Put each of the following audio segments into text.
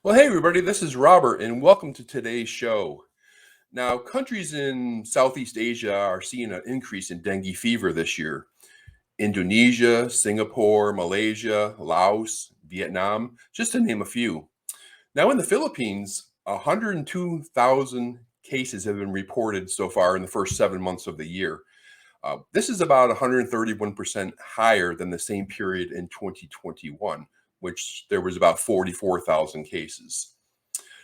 Well, hey, everybody, this is Robert, and welcome to today's show. Now, countries in Southeast Asia are seeing an increase in dengue fever this year. Indonesia, Singapore, Malaysia, Laos, Vietnam, just to name a few. Now, in the Philippines, 102,000 cases have been reported so far in the first 7 months of the year. This is about 131% higher than the same period in 2021, which there was about 44,000 cases.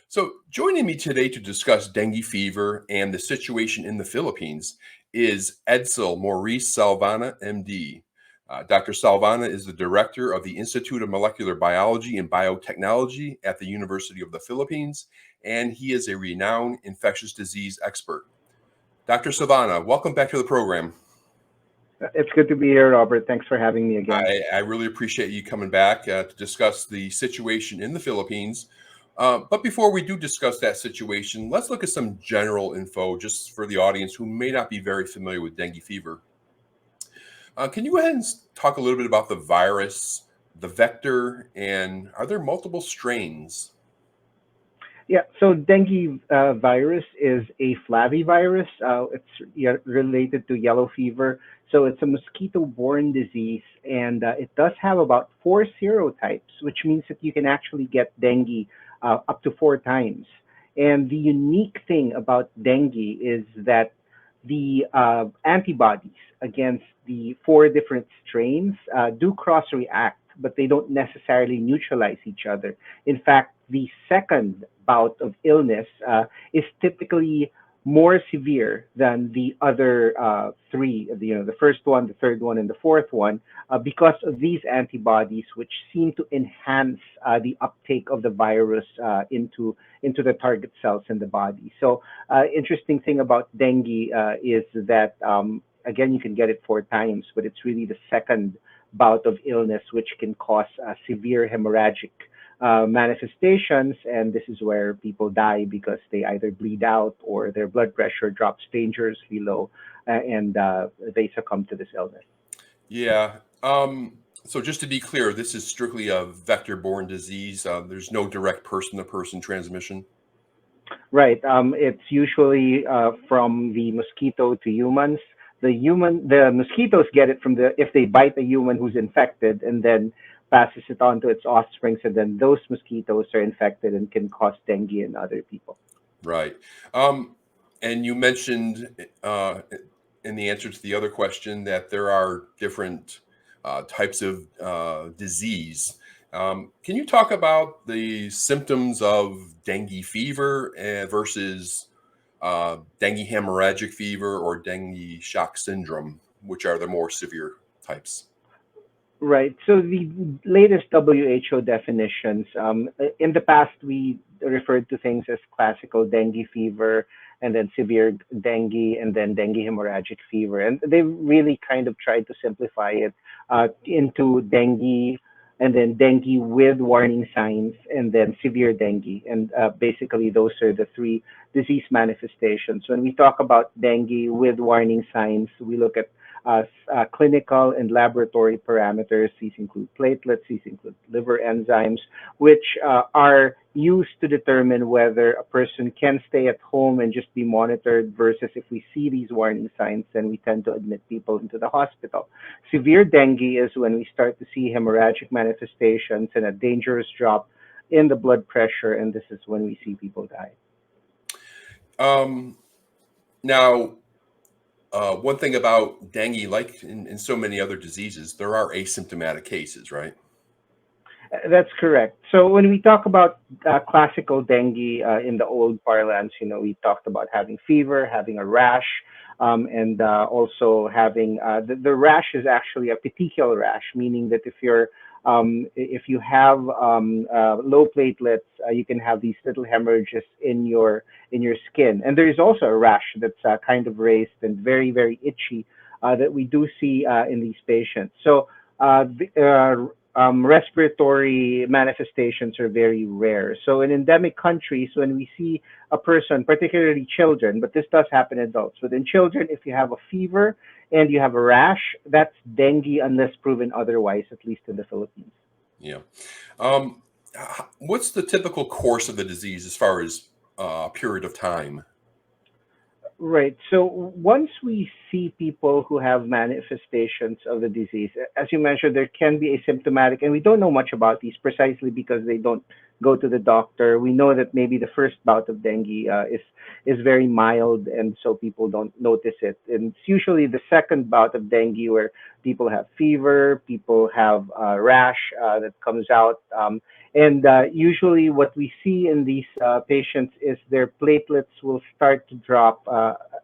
So, joining me today to discuss dengue fever and the situation in the Philippines is Edsel Maurice Salvana, MD. Dr. Salvana is the director of the Institute of Molecular Biology and Biotechnology at the University of the Philippines, and he is a renowned infectious disease expert. Dr. Salvana, welcome back to the program. It's good to be here, Robert. Thanks for having me again. I really appreciate you coming back to discuss the situation in the Philippines. But before we do discuss that situation, let's look at some general info just for the audience who may not be very familiar with dengue fever. Can you go ahead and talk a little bit about the virus, the vector, and are there multiple strains? Yeah, so dengue virus is a flavivirus. Related to yellow fever. So it's a mosquito-borne disease, and it does have about four serotypes, which means that you can actually get dengue up to four times. And the unique thing about dengue is that the antibodies against the four different strains do cross-react, but they don't necessarily neutralize each other. In fact, the second bout of illness is typically more severe than the other three, the first one, the third one, and the fourth one, because of these antibodies, which seem to enhance the uptake of the virus into the target cells in the body. So, interesting thing about dengue is that again, you can get it four times, but it's really the second bout of illness which can cause severe hemorrhagic manifestations, and this is where people die because they either bleed out or their blood pressure drops dangerously low, and they succumb to this illness. Yeah. So just to be clear, this is strictly a vector-borne disease. There's no direct person-to-person transmission. Right. It's usually from the mosquito to humans. The mosquitoes get it from the if they bite a human who's infected, and then passes it on to its offsprings, and then those mosquitoes are infected and can cause dengue in other people. Right. And you mentioned in the answer to the other question that there are different types of disease. Can you talk about the symptoms of dengue fever versus dengue hemorrhagic fever or dengue shock syndrome, which are the more severe types? Right. So the latest WHO definitions, in the past, we referred to things as classical dengue fever, and then severe dengue, and then dengue hemorrhagic fever. And they really kind of tried to simplify it into dengue, and then dengue with warning signs, and then severe dengue. And basically, those are the three disease manifestations. When we talk about dengue with warning signs, we look at clinical and laboratory parameters. These include platelets, these include liver enzymes, which are used to determine whether a person can stay at home and just be monitored versus if we see these warning signs, then we tend to admit people into the hospital. Severe dengue is when we start to see hemorrhagic manifestations and a dangerous drop in the blood pressure, and this is when we see people die. Um, Now, one thing about dengue, like in so many other diseases, there are asymptomatic cases, right? That's correct. So when we talk about classical dengue in the old parlance, we talked about having fever, having a rash, and also having the rash is actually a petechial rash, meaning that if you have low platelets, you can have these little hemorrhages in your skin, and there is also a rash that's kind of raised and very very itchy that we do see in these patients. So respiratory manifestations are very rare. So in endemic countries, when we see a person, particularly children, but this does happen in adults, but in children, if you have a fever and you have a rash, that's dengue unless proven otherwise, at least in the Philippines. Yeah. Um, What's the typical course of the disease as far as period of time? Right. So once we see people who have manifestations of the disease, as you mentioned, there can be asymptomatic, and we don't know much about these precisely because they don't go to the doctor. We know that maybe the first bout of dengue is very mild, and so people don't notice it. And it's usually the second bout of dengue where people have fever, people have rash that comes out. And usually, what we see in these patients is their platelets will start to drop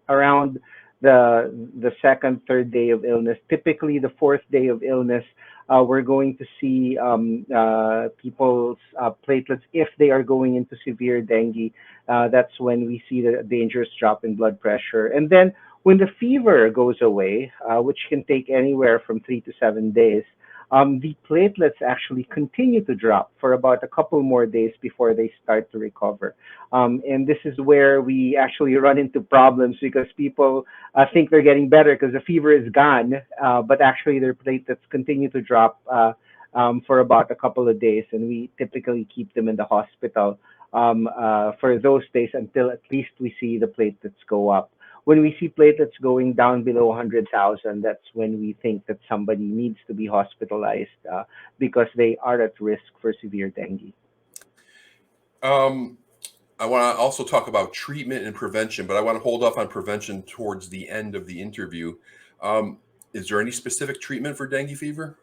around the second, third day of illness. Typically, the fourth day of illness, we're going to see people's platelets if they are going into severe dengue. That's when we see the dangerous drop in blood pressure, and then when the fever goes away, which can take anywhere from 3 to 7 days, the platelets actually continue to drop for about a couple more days before they start to recover. And this is where we actually run into problems because people think they're getting better because the fever is gone, but actually their platelets continue to drop for about a couple of days, and we typically keep them in the hospital for those days until at least we see the platelets go up. When we see platelets going down below 100,000, that's when we think that somebody needs to be hospitalized because they are at risk for severe dengue. Um, I want to also talk about treatment and prevention, but I want to hold off on prevention towards the end of the interview. Is there any specific treatment for dengue fever?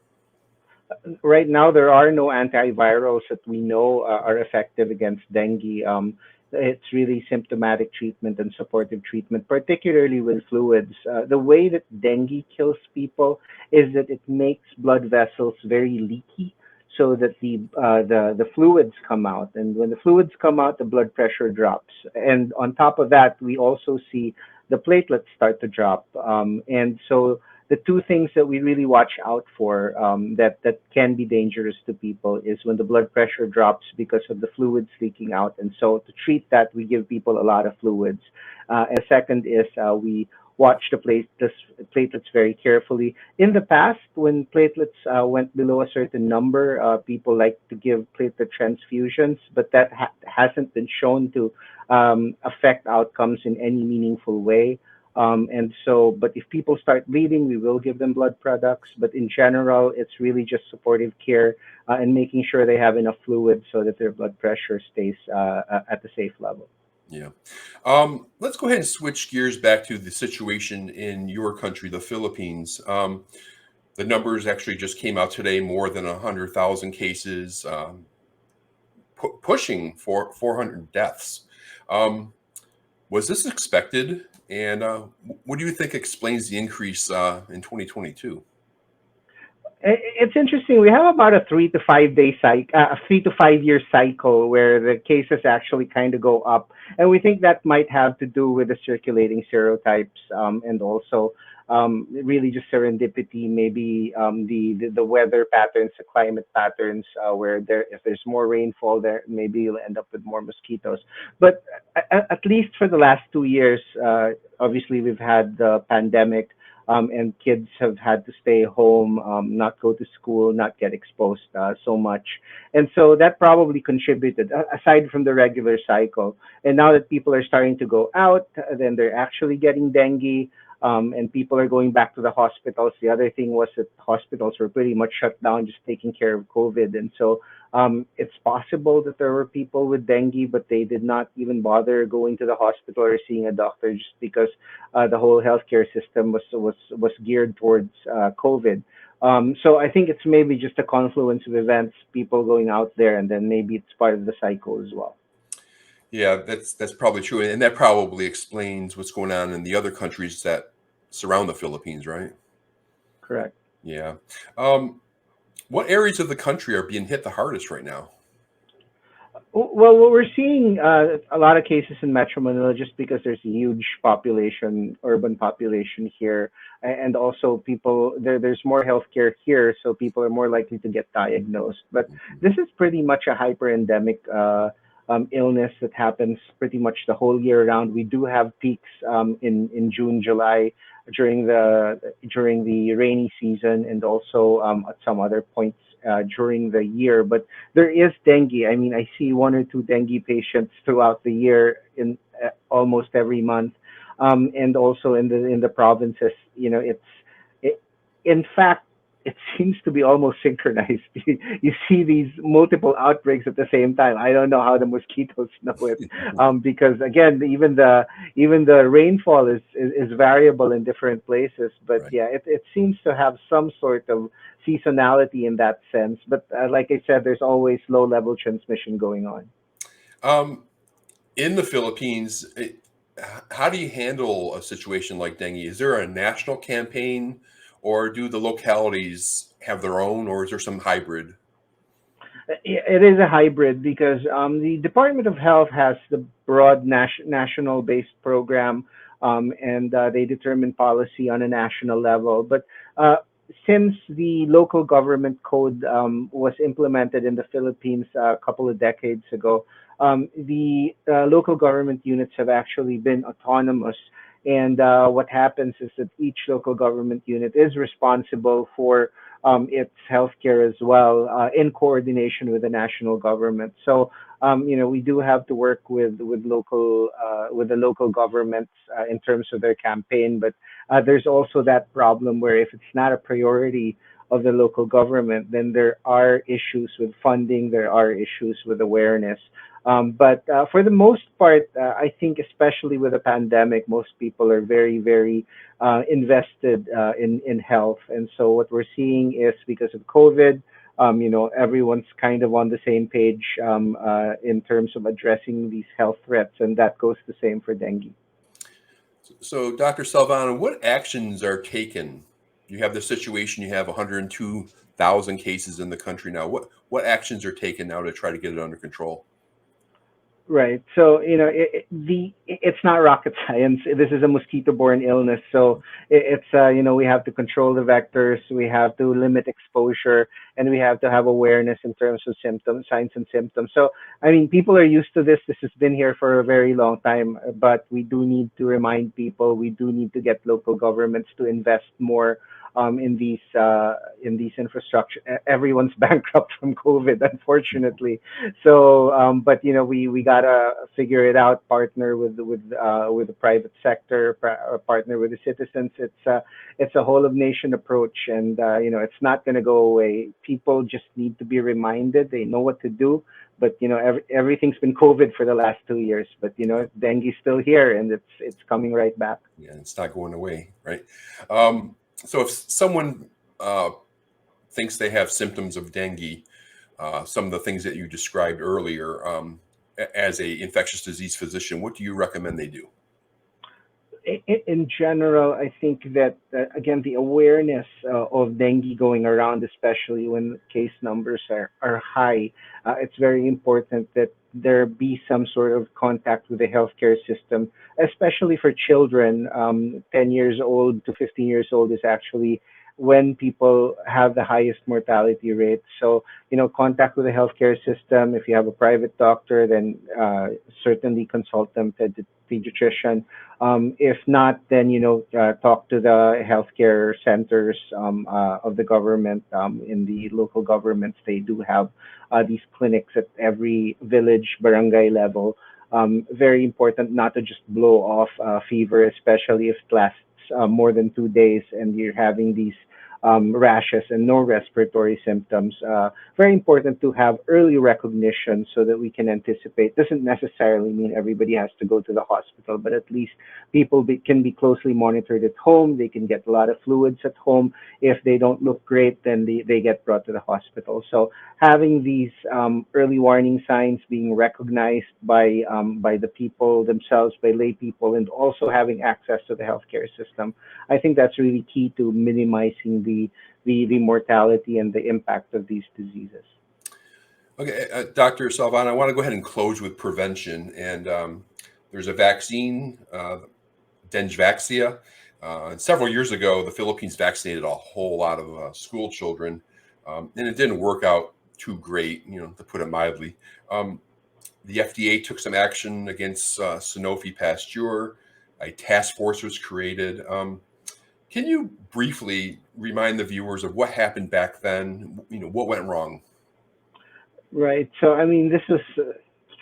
Right now, there are no antivirals that we know are effective against dengue. It's really symptomatic treatment and supportive treatment, particularly with fluids. The way that dengue kills people is that it makes blood vessels very leaky, so that the fluids come out, and when the fluids come out, the blood pressure drops. And on top of that, we also see the platelets start to drop. And so the two things that we really watch out for that can be dangerous to people is when the blood pressure drops because of the fluids leaking out. And so to treat that, we give people a lot of fluids. And the second is we watch the platelets very carefully. In the past, when platelets went below a certain number, people like to give platelet transfusions, but that hasn't been shown to affect outcomes in any meaningful way. And so, but if people start bleeding, we will give them blood products. But in general, it's really just supportive care and making sure they have enough fluid so that their blood pressure stays at the safe level. Yeah. Let's go ahead and switch gears back to the situation in your country, the Philippines. The numbers actually just came out today, more than 100,000 cases, pushing for 400 deaths. Um, was this expected? And what do you think explains the increase in 2022? It's interesting. We have about a 3 to 5 day cycle, a 3 to 5 year cycle where the cases actually kind of go up, and we think that might have to do with the circulating serotypes and also really just serendipity. Maybe the weather patterns, the climate patterns, where there if there's more rainfall there, maybe you'll end up with more mosquitoes. But at least for the last 2 years, obviously we've had the pandemic and kids have had to stay home, not go to school, not get exposed so much. And so that probably contributed, aside from the regular cycle. And now that people are starting to go out, then they're actually getting dengue. And people are going back to the hospitals. The other thing was that hospitals were pretty much shut down, just taking care of COVID. And so it's possible that there were people with dengue, but they did not even bother going to the hospital or seeing a doctor just because the whole healthcare system was geared towards COVID. So I think it's maybe just a confluence of events, people going out there, and then maybe it's part of the cycle as well. Yeah, that's probably true, and that probably explains what's going on in the other countries that surround the Philippines, right? Correct. Yeah. Um, what areas of the country are being hit the hardest right now? Well, what we're seeing a lot of cases in Metro Manila just because there's a huge population, urban population here, and also people there's more healthcare here, so people are more likely to get diagnosed. But Mhm. this is pretty much a hyper endemic illness that happens pretty much the whole year round. We do have peaks in June, July during the rainy season, and also at some other points during the year. But there is dengue. I mean, I see one or two dengue patients throughout the year in almost every month, and also in the provinces. It, in fact, it seems to be almost synchronized. You see these multiple outbreaks at the same time. I don't know how the mosquitoes know it, because again, even the rainfall is variable in different places. But Right. yeah, it seems to have some sort of seasonality in that sense. But like I said, there's always low level transmission going on. Um, in the Philippines, how do you handle a situation like dengue? Is there a national campaign, or do the localities have their own, or is there some hybrid? It is a hybrid because the Department of Health has the broad national based program, and they determine policy on a national level. But uh, since the local government code was implemented in the Philippines a couple of decades ago, the local government units have actually been autonomous. And what happens is that each local government unit is responsible for its healthcare as well, in coordination with the national government. So, we do have to work with the local governments in terms of their campaign. But there's also that problem where if it's not a priority of the local government, then there are issues with funding, there are issues with awareness. But for the most part, I think, especially with the pandemic, most people are very, very invested in health. And so what we're seeing is because of COVID, everyone's kind of on the same page in terms of addressing these health threats, and that goes the same for dengue. So, Dr. Salvana, what actions are taken? You have the situation, you have 102,000 cases in the country now. What actions are taken now to try to get it under control? Right. So, it's not rocket science. This is a mosquito-borne illness. So it's, we have to control the vectors, we have to limit exposure, and we have to have awareness in terms of symptoms, signs and symptoms. So, I mean, people are used to this. This has been here for a very long time, but we do need to remind people. We do need to get local governments to invest more in these infrastructure. Everyone's bankrupt from COVID, unfortunately. So, but we gotta figure it out. Partner with the private sector, partner with the citizens. It's a whole of nation approach, and it's not going to go away. People just need to be reminded. They know what to do, but everything's been COVID for the last 2 years. But dengue's still here, and it's coming right back. Yeah, it's not going away, right? So, if someone thinks they have symptoms of dengue, some of the things that you described earlier, as a infectious disease physician, what do you recommend they do? In general, I think that again, the awareness of dengue going around, especially when case numbers are high, it's very important that there be some sort of contact with the healthcare system, especially for children. 10 years old to 15 years old is actually when people have the highest mortality rate. So, contact with the healthcare system. If you have a private doctor, then certainly consult them, pediatrician. If not, then talk to the healthcare centers of the government. In the local governments, they do have these clinics at every village, barangay level. Very important not to just blow off fever, especially if it lasts more than 2 days and you're having these rashes and no respiratory symptoms. Very important to have early recognition so that we can anticipate. Doesn't necessarily mean everybody has to go to the hospital, but at least can be closely monitored at home. They can get a lot of fluids at home. If they don't look great, then they get brought to the hospital. So having these early warning signs being recognized by the people themselves, by lay people, and also having access to the healthcare system, I think that's really key to minimizing the mortality and the impact of these diseases. Okay, Dr. Salvana, I want to go ahead and close with prevention. And there's a vaccine, Dengvaxia. And several years ago, the Philippines vaccinated a whole lot of school children, and it didn't work out too great, to put it mildly. Um, the FDA took some action against Sanofi Pasteur. A task force was created. Can you briefly remind the viewers of what happened back then? What went wrong? Right. So, I mean, this was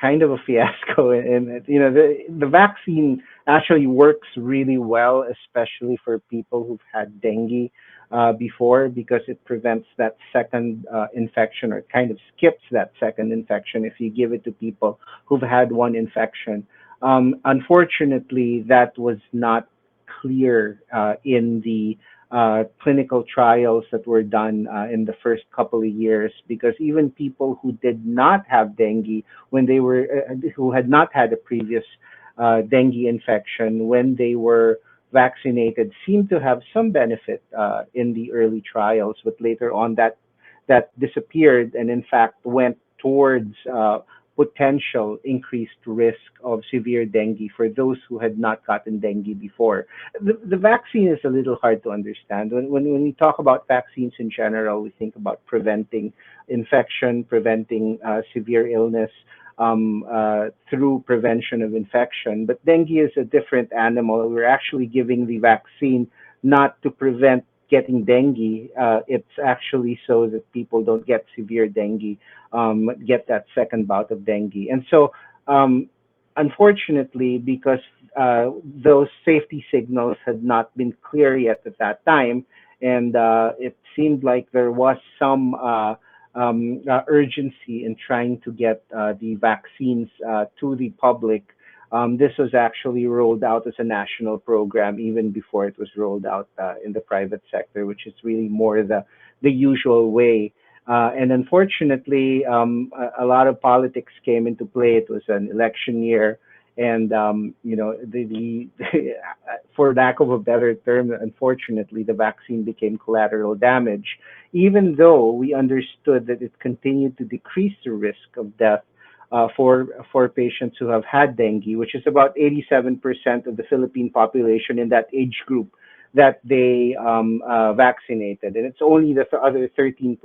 kind of a fiasco, and the vaccine actually works really well, especially for people who've had dengue before, because it prevents that second infection, or kind of skips that second infection if you give it to people who've had one infection. Unfortunately, that was not clear in the clinical trials that were done in the first couple of years, because even people who did not have dengue, when they were who had not had a previous dengue infection, when they were vaccinated, seemed to have some benefit in the early trials, but later on that disappeared, and in fact went towards potential increased risk of severe dengue for those who had not gotten dengue before. The vaccine is a little hard to understand. When we talk about vaccines in general, we think about preventing infection, preventing severe illness through prevention of infection. But dengue is a different animal. We're actually giving the vaccine not to prevent getting dengue. It's actually so that people don't get severe dengue, get that second bout of dengue. And so, unfortunately, because those safety signals had not been clear yet at that time, and it seemed like there was some urgency in trying to get the vaccines to the public. This was actually rolled out as a national program even before it was rolled out in the private sector, which is really more the usual way. And unfortunately, a lot of politics came into play. It was an election year, and for lack of a better term, unfortunately, the vaccine became collateral damage, even though we understood that it continued to decrease the risk of death for patients who have had dengue, which is about 87% of the Philippine population in that age group that they vaccinated. And it's only the other 13%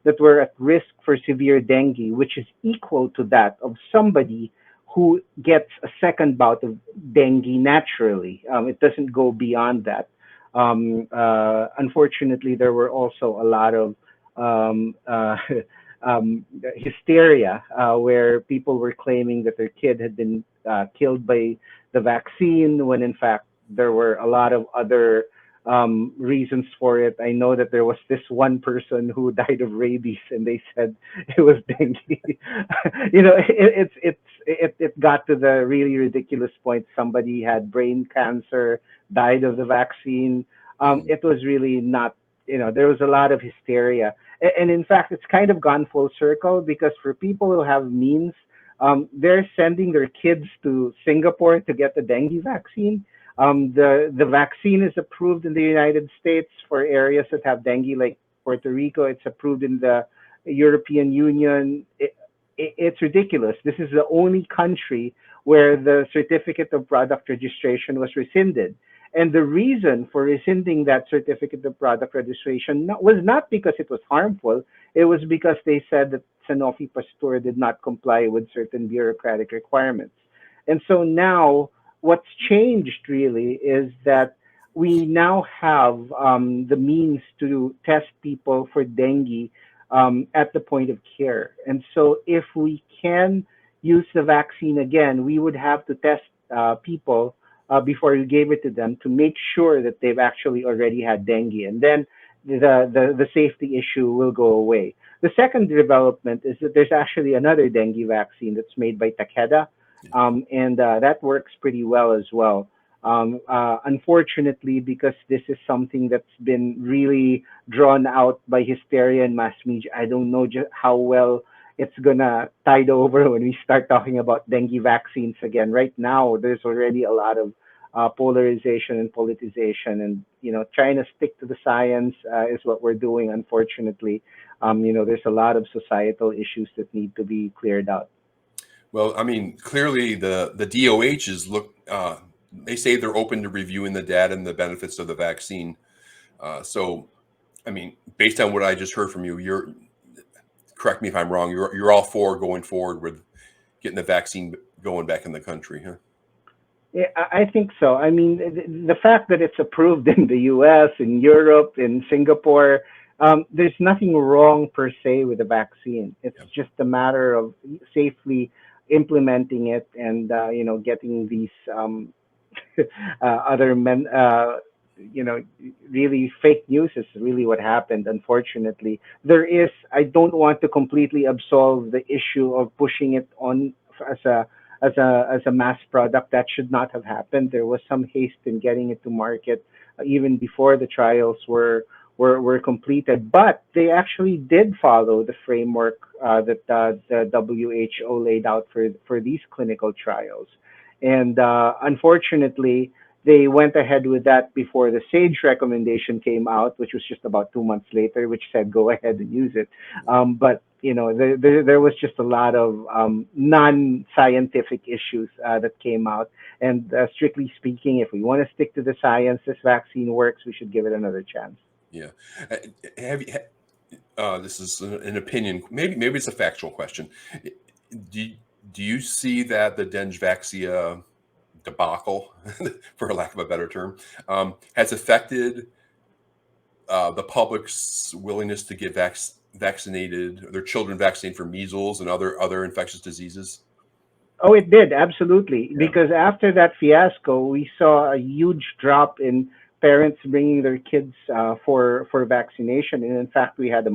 that were at risk for severe dengue, which is equal to that of somebody who gets a second bout of dengue naturally. It doesn't go beyond that. Unfortunately, there were also a lot of um, uh, hysteria where people were claiming that their kid had been killed by the vaccine, when in fact there were a lot of other reasons for it. I know that there was this one person who died of rabies, and they said it was dengue. It got to the really ridiculous point. Somebody had brain cancer, died of the vaccine. Mhm. It was really not. There was a lot of hysteria, and in fact, it's kind of gone full circle, because for people who have means, they're sending their kids to Singapore to get the dengue vaccine. The vaccine is approved in the United States for areas that have dengue, like Puerto Rico. It's approved in the European Union. It's ridiculous. This is the only country where the certificate of product registration was rescinded. And the reason for rescinding that certificate of product registration was not because it was harmful. It was because they said that Sanofi Pasteur did not comply with certain bureaucratic requirements. And so now what's changed really is that we now have the means to test people for dengue at the point of care. And so if we can use the vaccine again, we would have to test people before you gave it to them, to make sure that they've actually already had dengue. And then the safety issue will go away. The second development is that there's actually another dengue vaccine that's made by Takeda, Yeah. and that works pretty well as well. Unfortunately, because this is something that's been really drawn out by hysteria and mass media, I don't know how well it's gonna tide over when we start talking about dengue vaccines again. Right now, there's already a lot of polarization and politicization, and trying to stick to the science is what we're doing. Unfortunately, there's a lot of societal issues that need to be cleared out. Well, I mean, clearly the DOH is they say they're open to reviewing the data and the benefits of the vaccine. So, I mean, based on what I just heard from you, you're correct me if I'm wrong. You're all for going forward with getting the vaccine going back in the country, huh? Yeah, I think so. I mean, the fact that it's approved in the U.S., in Europe, in Singapore, there's nothing wrong per se with the vaccine. It's Yeah. just a matter of safely implementing it and getting these other men. You know, really fake news is really what happened. Unfortunately, there is. I don't want to completely absolve the issue of pushing it on as a mass product. That should not have happened. There was some haste in getting it to market even before the trials were completed. But they actually did follow the framework that the WHO laid out for these clinical trials. And unfortunately, they went ahead with that before the SAGE recommendation came out, which was just about 2 months later, which said go ahead and use it. But there was just a lot of non-scientific issues that came out. And strictly speaking, if we want to stick to the science, this vaccine works. We should give it another chance. Yeah. Uh, Have you? This is an opinion. Maybe it's a factual question. Do do you see that the Dengvaxia debacle, for lack of a better term, has affected the public's willingness to get vaccinated, their children vaccinated for measles and other infectious diseases? Oh, it did, absolutely. Yeah, Because after that fiasco, we saw a huge drop in parents bringing their kids for vaccination. And in fact, we had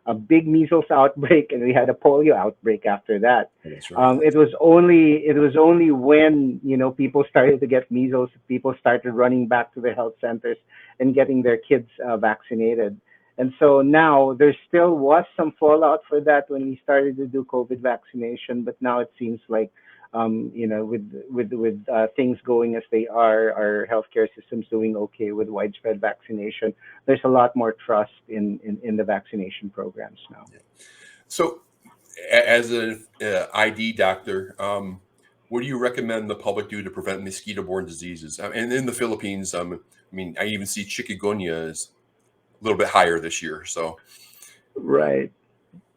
a big measles outbreak and we had a polio outbreak after that. that's right. It was only when people started to get measles, people started running back to the health centers and getting their kids vaccinated. And so now there still was some fallout for that when we started to do COVID vaccination, but now it seems like with things going as they are, our healthcare system's doing okay with widespread vaccination. There's a lot more trust in the vaccination programs now. So, as an ID doctor, what do you recommend the public do to prevent mosquito-borne diseases? And in the Philippines, I mean, I even see chikungunya is a little bit higher this year. So, Right.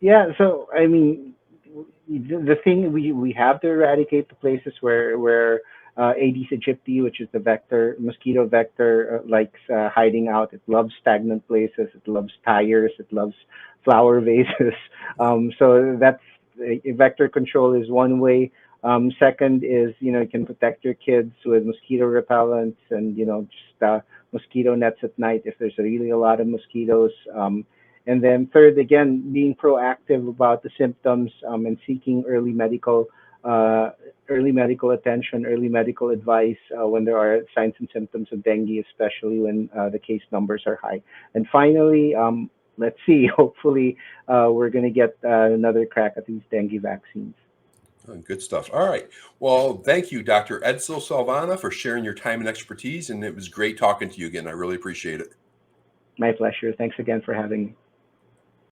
Yeah. So I mean, the thing we have to eradicate the places where Aedes aegypti, which is the vector mosquito vector, likes hiding out. It loves stagnant places. It loves tires. It loves flower vases. So that's vector control is one way. Second is you can protect your kids with mosquito repellents and just mosquito nets at night if there's really a lot of mosquitoes. And then third, again, being proactive about the symptoms and seeking uh, early medical attention, early medical advice when there are signs and symptoms of dengue, especially when the case numbers are high. And finally, let's see, hopefully we're going to get another crack at these dengue vaccines. good stuff. All right. Well, thank you, Dr. Edsel Salvana, for sharing your time and expertise. And it was great talking to you again. I really appreciate it. My pleasure. Thanks again for having me.